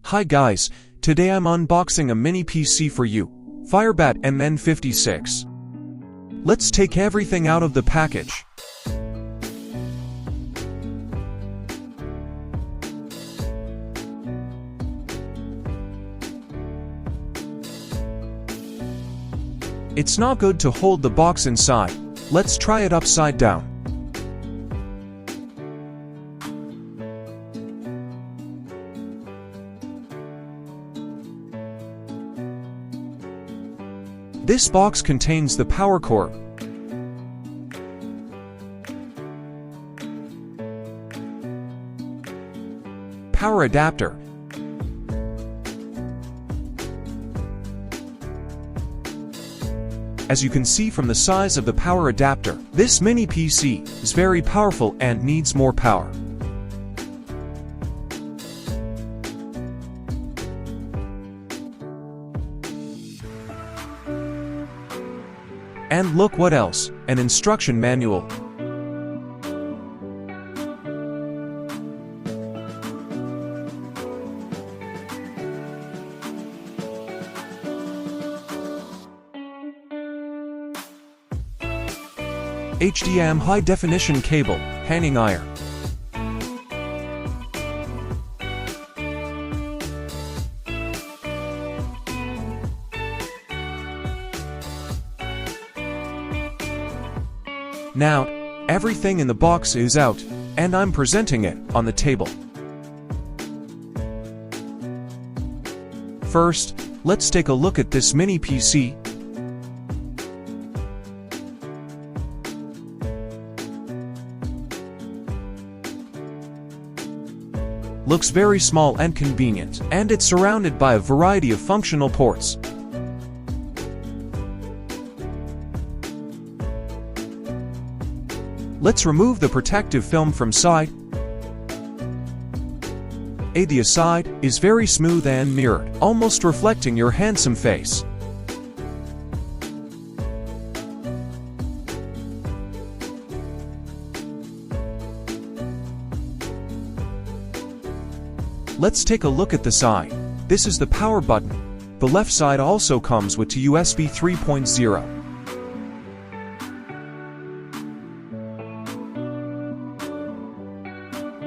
Hi guys, today I'm unboxing a mini PC for you, Firebat MN56. Let's take everything out of the package. It's not good to hold the box inside. Let's try it upside down. This box contains the power cord, power adapter, as you can see from the size of the power adapter, this mini PC is very powerful and needs more power. And look what else, an instruction manual. HDMI high-definition cable, hanging iron. Now, everything in the box is out, and I'm presenting it on the table. First, let's take a look at this mini PC. Looks very small and convenient, and it's surrounded by a variety of functional ports. Let's remove the protective film from side. The side is very smooth and mirrored, almost reflecting your handsome face. Let's take a look at the side. This is the power button. The left side also comes with USB 3.0.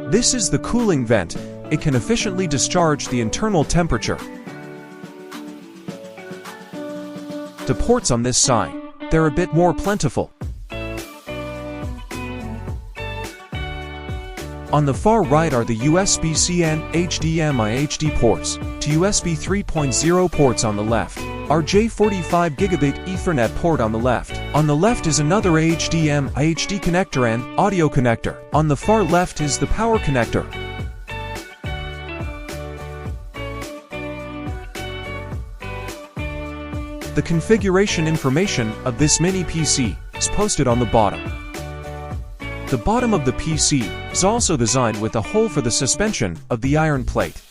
This is the cooling vent. It can efficiently discharge the internal temperature. The ports on this side, they're a bit more plentiful. On the far right are the USB-C and HDMI HD ports. To USB 3.0 ports on the left. Our J45 gigabit Ethernet port on the left. On the left is another HDMI HD connector and audio connector. On the far left is the power connector. The configuration information of this mini PC is posted on the bottom. The bottom of the PC is also designed with a hole for the suspension of the iron plate.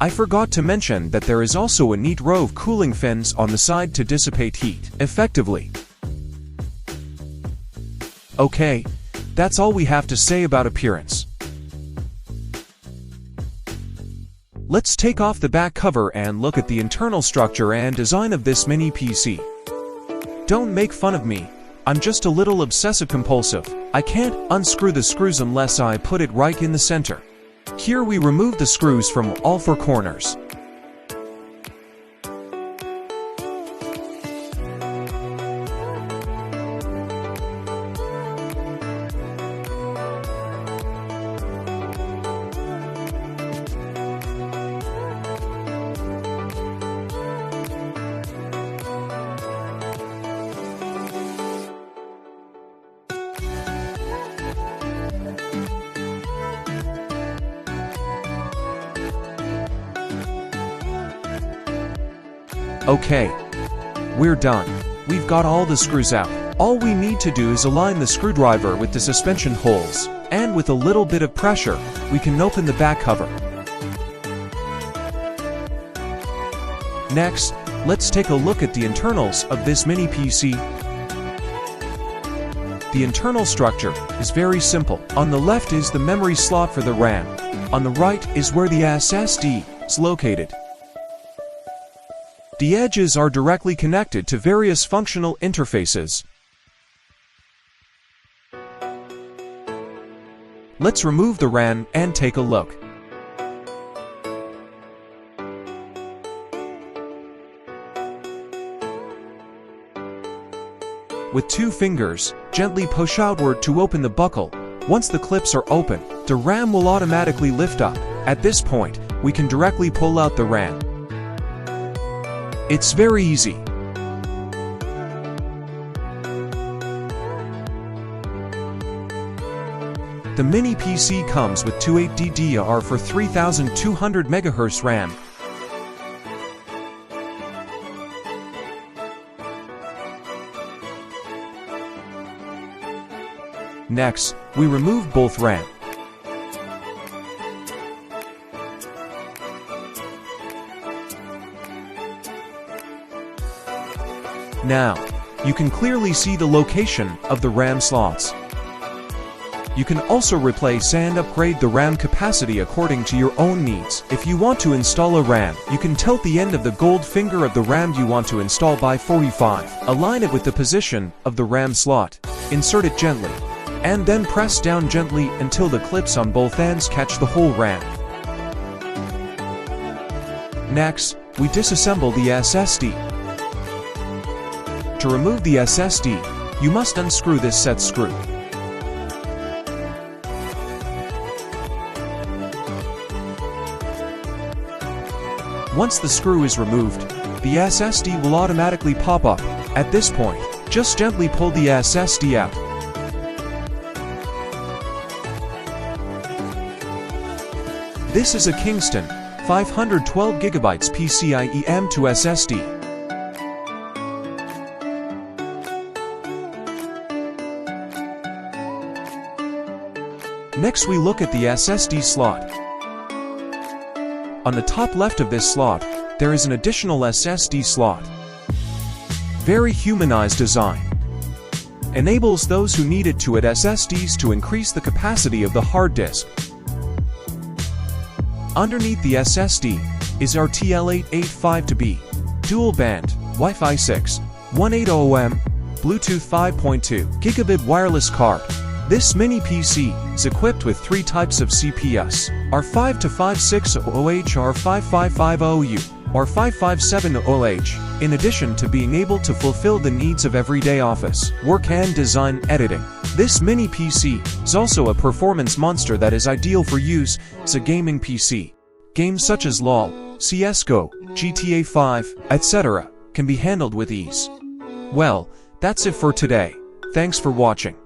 I forgot to mention that there is also a neat row of cooling fins on the side to dissipate heat effectively. Okay, that's all we have to say about appearance. Let's take off the back cover and look at the internal structure and design of this mini PC. Don't make fun of me. I'm just a little obsessive-compulsive. I can't unscrew the screws unless I put it right in the center. Here we remove the screws from all four corners. Okay, we're done. We've got all the screws out. All we need to do is align the screwdriver with the suspension holes, and with a little bit of pressure, we can open the back cover. Next, let's take a look at the internals of this mini PC. The internal structure is very simple. On the left is the memory slot for the RAM. On the right is where the SSD is located. The edges are directly connected to various functional interfaces. Let's remove the RAM and take a look. With 2 fingers, gently push outward to open the buckle. Once the clips are open, the RAM will automatically lift up. At this point, we can directly pull out the RAM. It's very easy. The mini PC comes with 2 8DDR for 3200 MHz RAM. Next, we remove both RAM. Now, you can clearly see the location of the RAM slots. You can also replace and upgrade the RAM capacity according to your own needs. If you want to install a RAM, you can tilt the end of the gold finger of the RAM you want to install by 45. Align it with the position of the RAM slot. Insert it gently, and then press down gently until the clips on both ends catch the whole RAM. Next, we disassemble the SSD. To remove the SSD, you must unscrew this set screw. Once the screw is removed, the SSD will automatically pop up. At this point, just gently pull the SSD out. This is a Kingston 512GB PCIe M2 SSD. Next we look at the SSD slot. On the top left of this slot, there is an additional SSD slot. Very humanized design. Enables those who need it to add SSDs to increase the capacity of the hard disk. Underneath the SSD is our TL885B, dual band, Wi-Fi 6, 180M, Bluetooth 5.2 gigabit wireless card. This mini PC is equipped with 3 types of CPUs, R5-5600H, R5-5500U, R5-5700H, in addition to being able to fulfill the needs of everyday office, work and design editing. This mini PC is also a performance monster that is ideal for use as a gaming PC. Games such as LoL, CSGO, GTA 5, etc. can be handled with ease. Well, that's it for today. Thanks for watching.